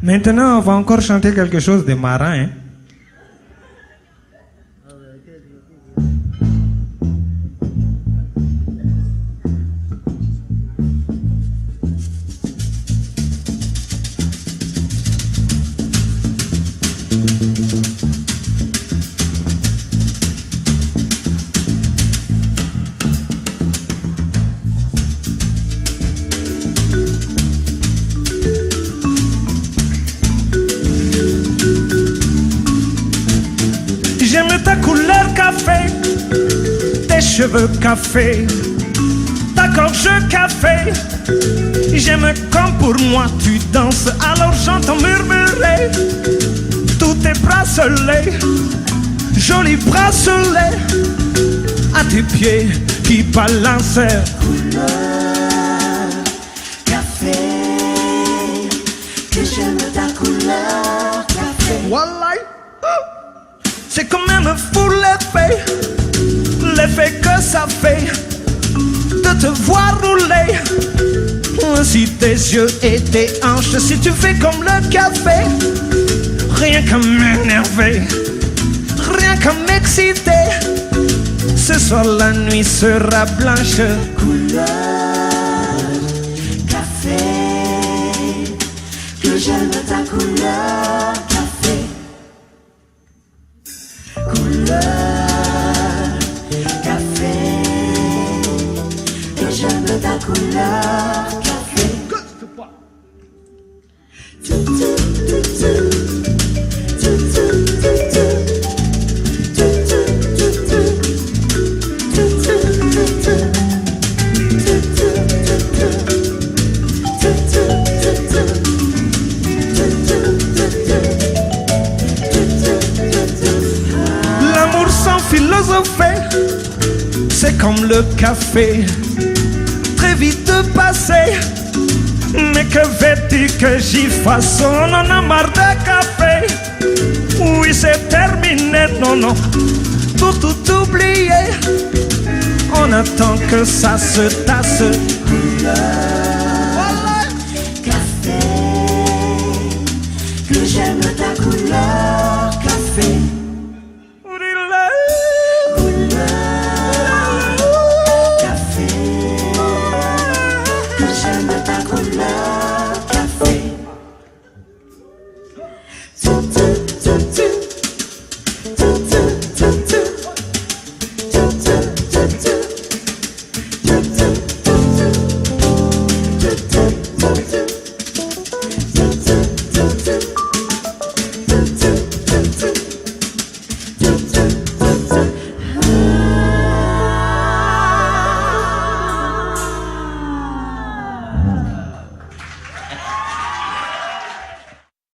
Maintenant, on va encore chanter quelque chose de marin. Hein? J'aime ta couleur café, tes cheveux café, ta gorge café. J'aime comme pour moi tu danses, alors j'entends murmurer tous tes bracelets, jolis bracelets à tes pieds qui balancent. Couleur café, que j'aime ta couleur café. Wallahi, c'est quand même fou l'effet que ça fait de te voir rouler. Si tes yeux et tes hanches, si tu fais comme le café, rien qu'à m'énerver, rien qu'à m'exciter. Ce soir la nuit sera blanche. Couleur café, que j'aime ta couleur café. Couleur café, que j'aime ta couleur café. L'amour sans philosophie, c'est comme le café, très vite passé. Mais que veux-tu que j'y fasse? On en a marre de café. Oui, c'est terminé, non, non, tout oublié. On attend que ça se tasse. Couleur